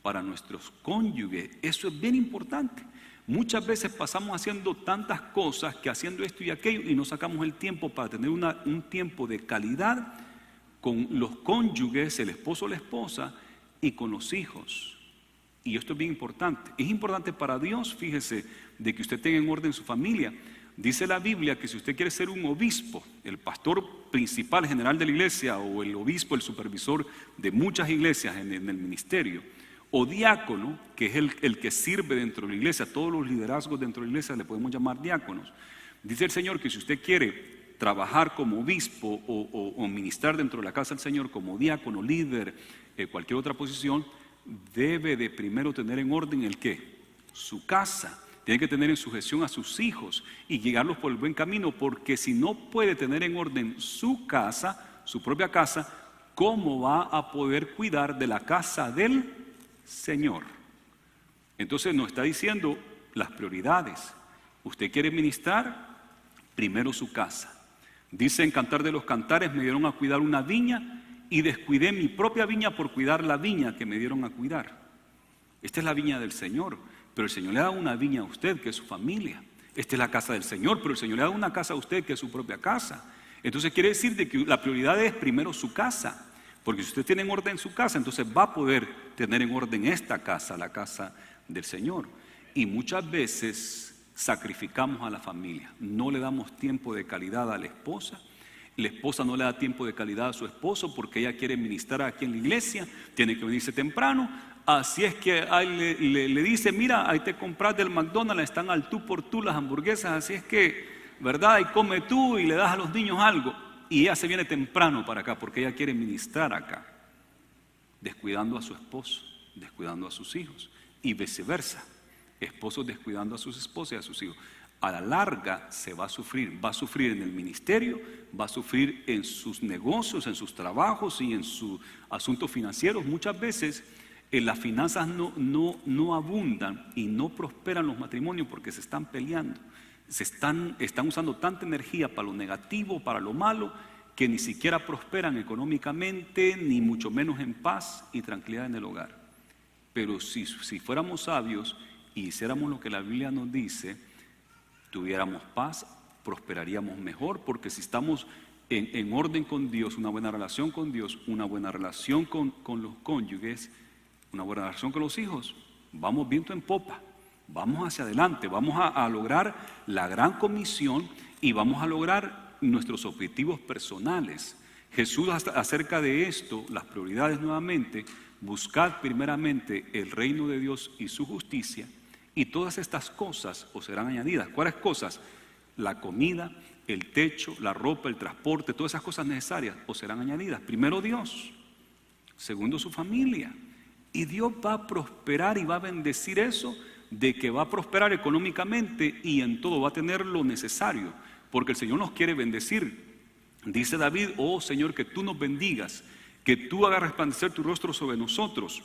para nuestros cónyuges. Eso es bien importante. Muchas veces pasamos haciendo tantas cosas, que haciendo esto y aquello, y no sacamos el tiempo para tener un tiempo de calidad con los cónyuges, el esposo o la esposa, y con los hijos. Y esto es bien importante. Es importante para Dios, fíjese, de que usted tenga en orden su familia. Dice la Biblia que si usted quiere ser un obispo, el pastor principal general de la iglesia, o el obispo, el supervisor de muchas iglesias en el ministerio, o diácono, que es el que sirve dentro de la iglesia, todos los liderazgos dentro de la iglesia le podemos llamar diáconos. Dice el Señor que si usted quiere trabajar como obispo o ministrar dentro de la casa del Señor como diácono, líder, cualquier otra posición, debe de primero tener en orden el ¿qué? Su casa. Tiene que tener en sujeción a sus hijos y guiarlos por el buen camino, porque si no puede tener en orden su casa, su propia casa, ¿cómo va a poder cuidar de la casa del Señor? Entonces nos está diciendo las prioridades. Usted quiere ministrar, primero su casa. Dice en Cantar de los Cantares, me dieron a cuidar una viña y descuidé mi propia viña por cuidar la viña que me dieron a cuidar. Esta es la viña del Señor, pero el Señor le da una viña a usted, que es su familia. Esta es la casa del Señor, pero el Señor le da una casa a usted, que es su propia casa. Entonces quiere decir de que la prioridad es primero su casa, porque si usted tiene en orden su casa, entonces va a poder tener en orden esta casa, la casa del Señor. Y muchas veces sacrificamos a la familia, no le damos tiempo de calidad a la esposa no le da tiempo de calidad a su esposo porque ella quiere ministrar aquí en la iglesia, tiene que venirse temprano, así es que ahí le dice, mira, ahí te compras del McDonald's, están al tú por tú las hamburguesas, así es que, ¿verdad? Y come tú y le das a los niños algo, y ella se viene temprano para acá porque ella quiere ministrar acá, descuidando a su esposo, descuidando a sus hijos, y viceversa. Esposos descuidando a sus esposas y a sus hijos. A la larga se va a sufrir en el ministerio, va a sufrir en sus negocios, en sus trabajos y en sus asuntos financieros. Muchas veces las finanzas no abundan y no prosperan los matrimonios porque se están peleando. Están usando tanta energía para lo negativo, para lo malo, que ni siquiera prosperan económicamente, ni mucho menos en paz y tranquilidad en el hogar. Pero si fuéramos sabios y hiciéramos lo que la Biblia nos dice, tuviéramos paz, prosperaríamos mejor, porque si estamos en orden con Dios, una buena relación con Dios, una buena relación con los cónyuges, una buena relación con los hijos, vamos viento en popa, vamos hacia adelante, vamos a lograr la gran comisión y vamos a lograr nuestros objetivos personales. Jesús acerca de esto, las prioridades nuevamente, buscad primeramente el reino de Dios y su justicia, y todas estas cosas os serán añadidas. ¿Cuáles cosas? La comida, el techo, la ropa, el transporte, todas esas cosas necesarias os serán añadidas. Primero Dios, segundo su familia, y Dios va a prosperar y va a bendecir eso, de que va a prosperar económicamente y en todo va a tener lo necesario, porque el Señor nos quiere bendecir. Dice David: oh Señor, que tú nos bendigas, que tú hagas resplandecer tu rostro sobre nosotros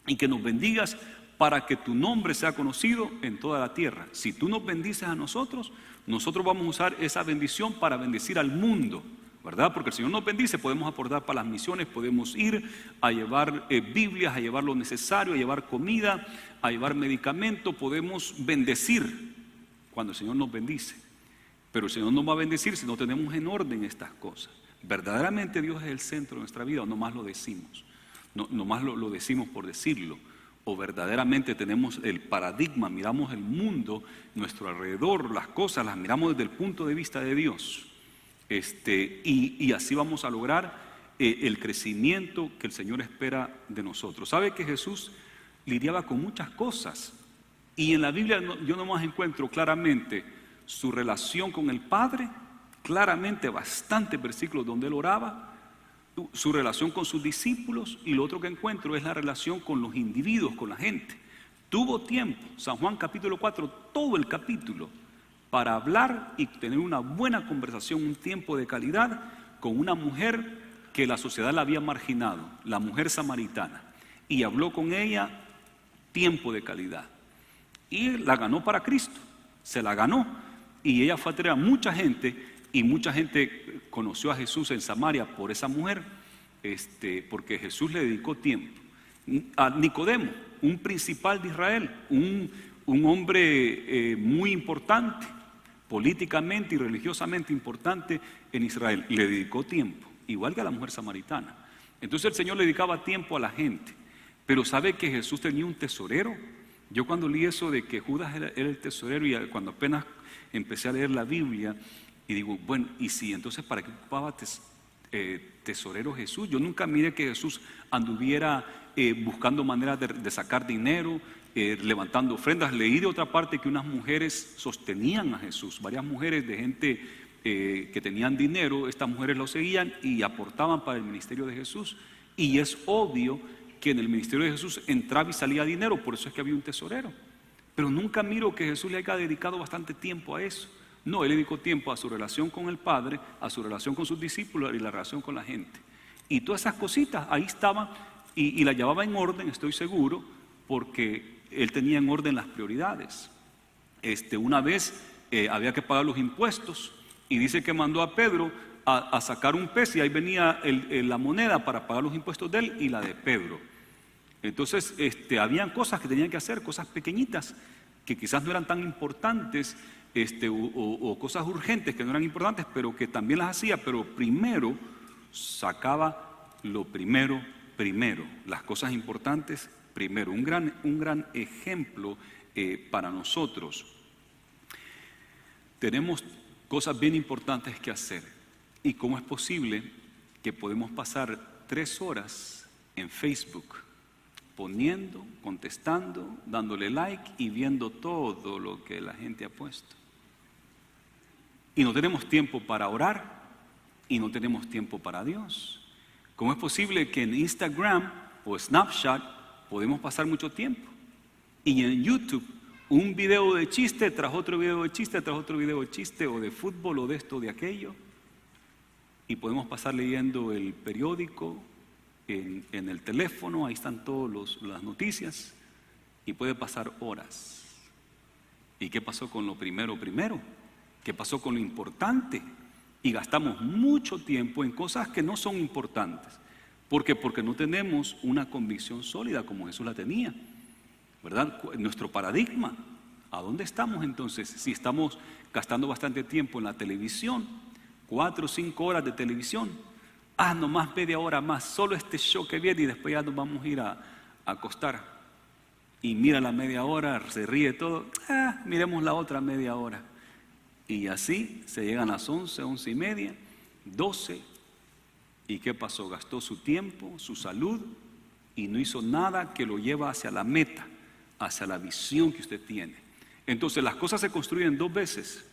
y que nos bendigas para que tu nombre sea conocido en toda la tierra. Si tú nos bendices a nosotros, nosotros vamos a usar esa bendición para bendecir al mundo, ¿verdad? Porque el Señor nos bendice, podemos aportar para las misiones, podemos ir a llevar Biblias, a llevar lo necesario, a llevar comida, a llevar medicamento, podemos bendecir cuando el Señor nos bendice. Pero el Señor nos va a bendecir si no tenemos en orden estas cosas. ¿Verdaderamente Dios es el centro de nuestra vida o nomás lo decimos? Nomás lo decimos por decirlo. O verdaderamente tenemos el paradigma, miramos el mundo, nuestro alrededor, las cosas, las miramos desde el punto de vista de Dios. Y así vamos a lograr el crecimiento que el Señor espera de nosotros. ¿Sabe que Jesús lidiaba con muchas cosas? Y en la Biblia yo nomás encuentro claramente su relación con el Padre, claramente bastantes versículos donde Él oraba, su relación con sus discípulos, y lo otro que encuentro es la relación con los individuos, con la gente. Tuvo tiempo, San Juan capítulo 4, todo el capítulo, para hablar y tener una buena conversación, un tiempo de calidad con una mujer que la sociedad la había marginado, la mujer samaritana, y habló con ella tiempo de calidad. Y la ganó para Cristo, se la ganó, y ella fue a traer a mucha gente. Y mucha gente conoció a Jesús en Samaria por esa mujer, porque Jesús le dedicó tiempo. A Nicodemo, un principal de Israel, un hombre muy importante, políticamente y religiosamente importante en Israel, le dedicó tiempo, igual que a la mujer samaritana. Entonces el Señor le dedicaba tiempo a la gente. Pero ¿sabe que Jesús tenía un tesorero? Yo cuando leí eso de que Judas era el tesorero, y cuando apenas empecé a leer la Biblia, y digo, bueno, ¿y si entonces para qué ocupaba tesorero Jesús? Yo nunca miré que Jesús anduviera buscando maneras de sacar dinero, levantando ofrendas. Leí de otra parte que unas mujeres sostenían a Jesús, varias mujeres de gente que tenían dinero, estas mujeres lo seguían y aportaban para el ministerio de Jesús. Y es obvio que en el ministerio de Jesús entraba y salía dinero, por eso es que había un tesorero. Pero nunca miro que Jesús le haya dedicado bastante tiempo a eso. No, Él dedicó tiempo a su relación con el Padre, a su relación con sus discípulos y la relación con la gente. Y todas esas cositas ahí estaban y las llevaba en orden, estoy seguro, porque Él tenía en orden las prioridades. Una vez había que pagar los impuestos y dice que mandó a Pedro a sacar un pez, y ahí venía la moneda para pagar los impuestos de él y la de Pedro. Entonces habían cosas que tenían que hacer, cosas pequeñitas que quizás no eran tan importantes, o cosas urgentes que no eran importantes, pero que también las hacía, pero primero sacaba lo primero, las cosas importantes primero. Un gran ejemplo para nosotros. Tenemos cosas bien importantes que hacer. ¿Y cómo es posible que podemos pasar 3 horas en Facebook poniendo, contestando, dándole like y viendo todo lo que la gente ha puesto? Y no tenemos tiempo para orar y no tenemos tiempo para Dios. ¿Cómo es posible que en Instagram o Snapchat podemos pasar mucho tiempo? Y en YouTube un video de chiste tras otro video de chiste, tras otro video de chiste, o de fútbol, o de esto, o de aquello. Y podemos pasar leyendo el periódico, en el teléfono, ahí están todas las noticias, y puede pasar horas. ¿Y qué pasó con lo primero? ¿Qué pasó con lo importante? y gastamos mucho tiempo en cosas que no son importantes. ¿Por qué? Porque no tenemos una convicción sólida como Jesús la tenía, ¿verdad? Nuestro paradigma. ¿A dónde estamos entonces? Si estamos gastando bastante tiempo en la televisión, 4 o 5 horas de televisión, nomás media hora más, solo este show que viene y después ya nos vamos a ir a acostar. Y mira la media hora, se ríe todo, miremos la otra media hora. Y así se llegan a las 11, 11 y media, 12. ¿Y qué pasó? Gastó su tiempo, su salud y no hizo nada que lo lleva hacia la meta, hacia la visión que usted tiene. Entonces las cosas se construyen 2 veces,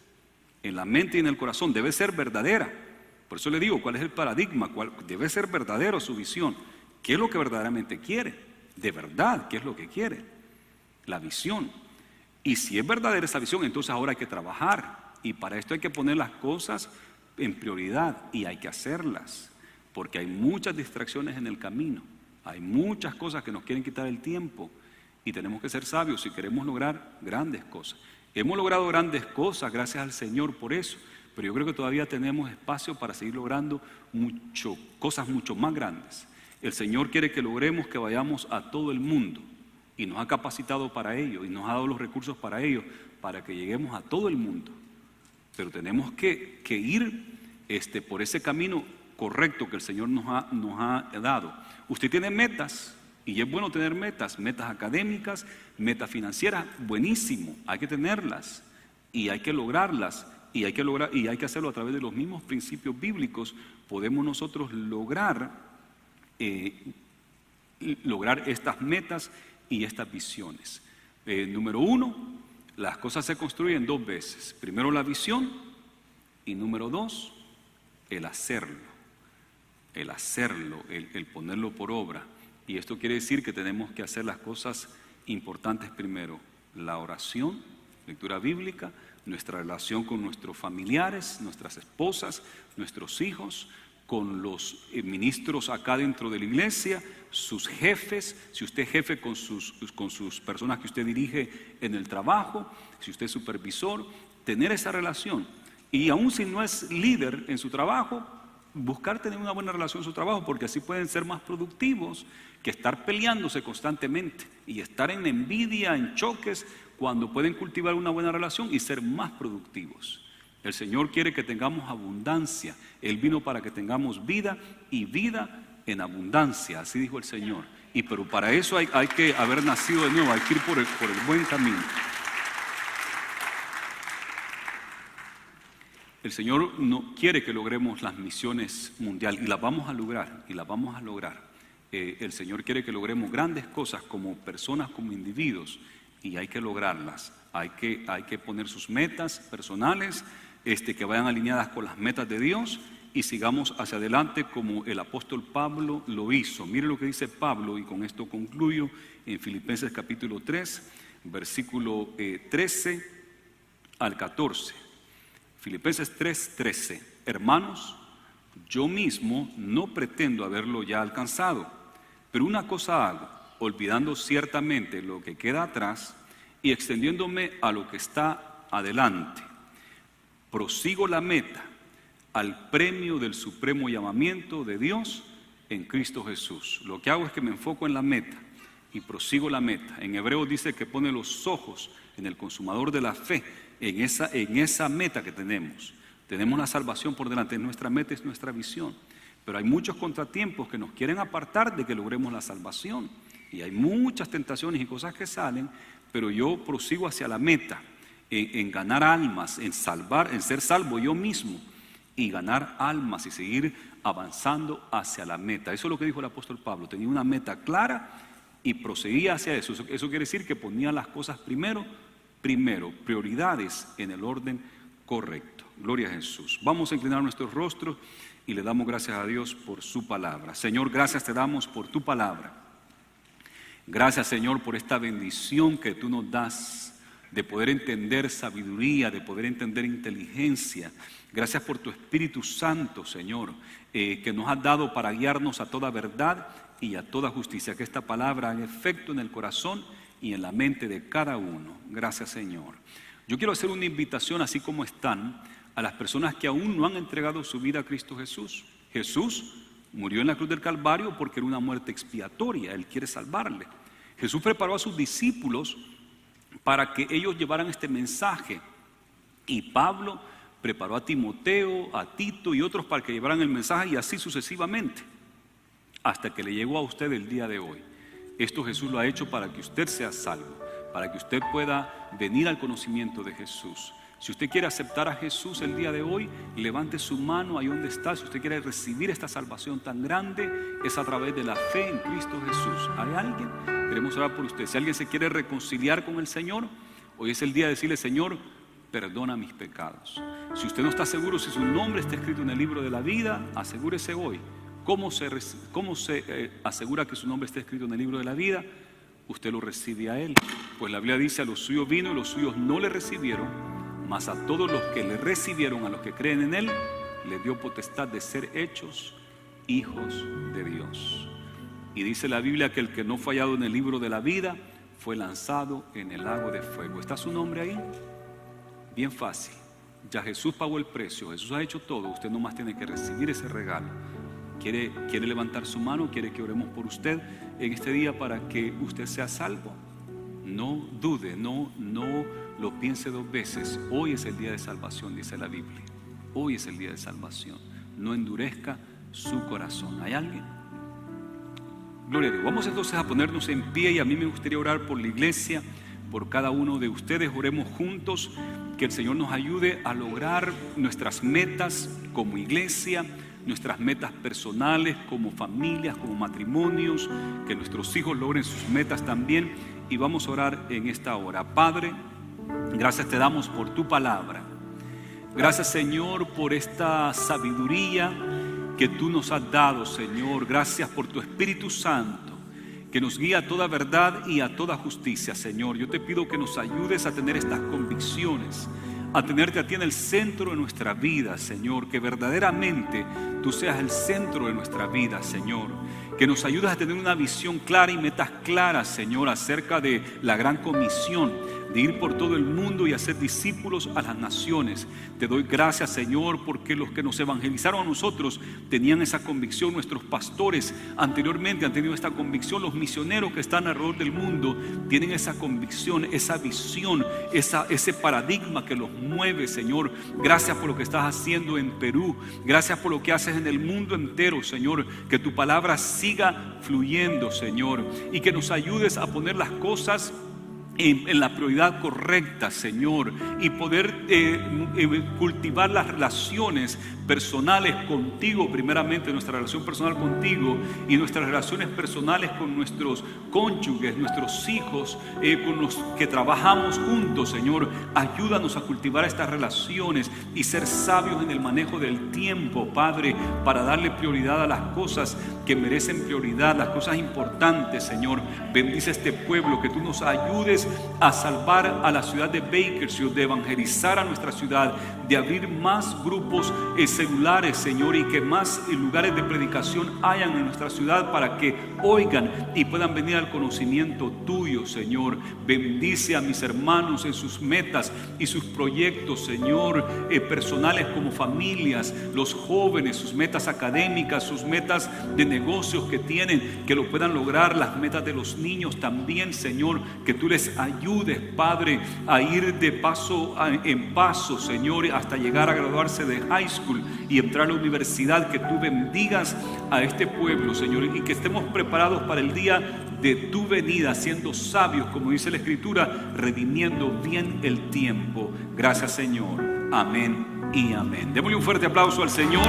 en la mente y en el corazón. Debe ser verdadera. Por eso le digo, ¿cuál es el paradigma? Debe ser verdadero su visión. ¿Qué es lo que verdaderamente quiere? De verdad, ¿qué es lo que quiere? La visión. Y si es verdadera esa visión, entonces ahora hay que trabajar. Y para esto hay que poner las cosas en prioridad y hay que hacerlas. Porque hay muchas distracciones en el camino. Hay muchas cosas que nos quieren quitar el tiempo. Y tenemos que ser sabios si queremos lograr grandes cosas. Hemos logrado grandes cosas, gracias al Señor por eso. Pero yo creo que todavía tenemos espacio para seguir logrando cosas mucho más grandes. El Señor quiere que logremos que vayamos a todo el mundo. Y nos ha capacitado para ello. Y nos ha dado los recursos para ello. Para que lleguemos a todo el mundo. Pero tenemos que ir por ese camino correcto que el Señor nos ha dado. Usted tiene metas, y es bueno tener metas académicas, metas financieras, buenísimo, hay que tenerlas, y hay que lograrlas, y hay que hacerlo a través de los mismos principios bíblicos. Podemos nosotros lograr estas metas y estas visiones. Número 1, las cosas se construyen 2 veces. Primero la visión y número 2, el hacerlo. El ponerlo por obra. Y esto quiere decir que tenemos que hacer las cosas importantes primero. La oración, lectura bíblica, nuestra relación con nuestros familiares, nuestras esposas, nuestros hijos, con los ministros acá dentro de la iglesia, sus jefes, si usted es jefe con sus personas que usted dirige en el trabajo, si usted es supervisor, tener esa relación. Y aún si no es líder en su trabajo, buscar tener una buena relación en su trabajo, porque así pueden ser más productivos que estar peleándose constantemente y estar en envidia, en choques, cuando pueden cultivar una buena relación y ser más productivos. El Señor quiere que tengamos abundancia. Él vino para que tengamos vida y vida en abundancia, así dijo el Señor. Pero para eso hay que haber nacido de nuevo, hay que ir por el buen camino. El Señor no quiere que logremos las misiones mundiales y las vamos a lograr, el Señor quiere que logremos grandes cosas como personas, como individuos, y hay que lograrlas. Hay que poner sus metas personales que vayan alineadas con las metas de Dios y sigamos hacia adelante como el apóstol Pablo lo hizo. Mire lo que dice Pablo, y con esto concluyo, en Filipenses capítulo 3, versículo 13 al 14. Filipenses 3:13. Hermanos, yo mismo no pretendo haberlo ya alcanzado, pero una cosa hago, olvidando ciertamente lo que queda atrás y extendiéndome a lo que está adelante. Prosigo la meta, al premio del supremo llamamiento de Dios en Cristo Jesús. Lo que hago es que me enfoco en la meta y prosigo la meta. En Hebreos dice que pone los ojos en el consumador de la fe, en esa meta que tenemos. Tenemos la salvación por delante, nuestra meta es nuestra visión. Pero hay muchos contratiempos que nos quieren apartar de que logremos la salvación. Y hay muchas tentaciones y cosas que salen, pero yo prosigo hacia la meta, en ganar almas, en ser salvo yo mismo y ganar almas y seguir avanzando hacia la meta. Eso es lo que dijo el apóstol Pablo. Tenía una meta clara y proseguía hacia eso. Eso quiere decir que ponía las cosas primero, prioridades en el orden correcto. Gloria a Jesús. Vamos a inclinar nuestros rostros y le damos gracias a Dios por su palabra. Señor, gracias te damos por tu palabra. Gracias, Señor, por esta bendición que tú nos das de poder entender sabiduría, de poder entender inteligencia. Gracias por tu Espíritu Santo, Señor, que nos has dado para guiarnos a toda verdad y a toda justicia. Que esta palabra haga efecto en el corazón y en la mente de cada uno. Gracias, Señor. Yo quiero hacer una invitación, así como están, a las personas que aún no han entregado su vida a Cristo Jesús. Jesús murió en la cruz del Calvario porque era una muerte expiatoria. Él quiere salvarle. Jesús preparó a sus discípulos para que ellos llevaran este mensaje. Y Pablo preparó a Timoteo, a Tito y otros para que llevaran el mensaje, y así sucesivamente, hasta que le llegó a usted el día de hoy. Esto Jesús lo ha hecho para que usted sea salvo, para que usted pueda venir al conocimiento de Jesús. Si usted quiere aceptar a Jesús el día de hoy, levante su mano ahí donde está. Si usted quiere recibir esta salvación tan grande, es a través de la fe en Cristo Jesús. ¿Hay alguien? Queremos orar por usted. Si alguien se quiere reconciliar con el Señor, hoy es el día de decirle: Señor, perdona mis pecados. Si usted no está seguro si su nombre está escrito en el libro de la vida, asegúrese hoy. ¿Cómo se asegura que su nombre está escrito en el libro de la vida? Usted lo recibe a Él. Pues la Biblia dice: a los suyos vino y los suyos no le recibieron, mas a todos los que le recibieron, a los que creen en Él, le dio potestad de ser hechos hijos de Dios. Y dice la Biblia que el que no fue hallado en el libro de la vida fue lanzado en el lago de fuego. ¿Está su nombre ahí? Bien fácil. Ya Jesús pagó el precio, Jesús ha hecho todo. Usted nomás tiene que recibir ese regalo. ¿Quiere levantar su mano? ¿Quiere que oremos por usted en este día para que usted sea salvo? No dude, no lo piense dos veces. Hoy es el día de salvación, dice la Biblia. Hoy es el día de salvación. No endurezca su corazón. ¿Hay alguien? Gloria a Dios. Vamos entonces a ponernos en pie, y a mí me gustaría orar por la iglesia, por cada uno de ustedes. Oremos juntos, que el Señor nos ayude a lograr nuestras metas como iglesia, nuestras metas personales, como familias, como matrimonios, que nuestros hijos logren sus metas también. Y vamos a orar en esta hora. Padre, gracias te damos por tu palabra. Gracias, Señor, por esta sabiduría que tú nos has dado, Señor. Gracias por tu Espíritu Santo, que nos guía a toda verdad y a toda justicia, Señor. Yo te pido que nos ayudes a tener estas convicciones, a tenerte a ti en el centro de nuestra vida, Señor. Que verdaderamente tú seas el centro de nuestra vida, Señor. Que nos ayudes a tener una visión clara y metas claras, Señor, acerca de la gran comisión de ir por todo el mundo y hacer discípulos a las naciones. Te doy gracias, Señor, porque los que nos evangelizaron a nosotros tenían esa convicción. Nuestros pastores anteriormente han tenido esta convicción. Los misioneros que están alrededor del mundo tienen esa convicción, esa visión, ese paradigma que los mueve, Señor. Gracias por lo que estás haciendo en Perú. Gracias por lo que haces en el mundo entero, Señor. Que tu palabra siga fluyendo, Señor, y que nos ayudes a poner las cosas en la prioridad correcta, Señor, y poder cultivar las relaciones personales contigo, primeramente nuestra relación personal contigo y nuestras relaciones personales con nuestros cónyuges, nuestros hijos, con los que trabajamos juntos, Señor. Ayúdanos a cultivar estas relaciones y ser sabios en el manejo del tiempo, Padre, para darle prioridad a las cosas que merecen prioridad, las cosas importantes, Señor. Bendice este pueblo, que tú nos ayudes a salvar a la ciudad de Bakersfield, de evangelizar a nuestra ciudad, de abrir más grupos celulares, Señor, y que más lugares de predicación hayan en nuestra ciudad para que oigan y puedan venir al conocimiento tuyo, Señor. Bendice a mis hermanos en sus metas y sus proyectos, Señor, personales como familias, los jóvenes, sus metas académicas, sus metas de negocios que tienen, que lo puedan lograr, las metas de los niños también, Señor, que tú les ayudes, Padre, a ir de paso en paso, Señor, hasta llegar a graduarse de high school y entrar a la universidad. Que tú bendigas a este pueblo, Señor, y que estemos preparados para el día de tu venida, siendo sabios, como dice la Escritura, redimiendo bien el tiempo. Gracias, Señor. Amén y amén. Démosle un fuerte aplauso al Señor.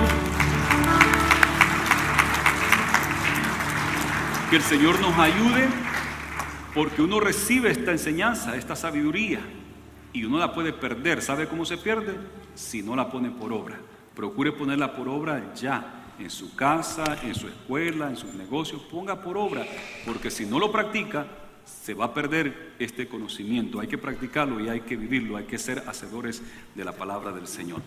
Que el Señor nos ayude, porque uno recibe esta enseñanza, esta sabiduría, y uno la puede perder. ¿Sabe cómo se pierde? Si no la pone por obra. Procure ponerla por obra ya, en su casa, en su escuela, en sus negocios. Ponga por obra, porque si no lo practica, se va a perder este conocimiento. Hay que practicarlo y hay que vivirlo. Hay que ser hacedores de la palabra del Señor.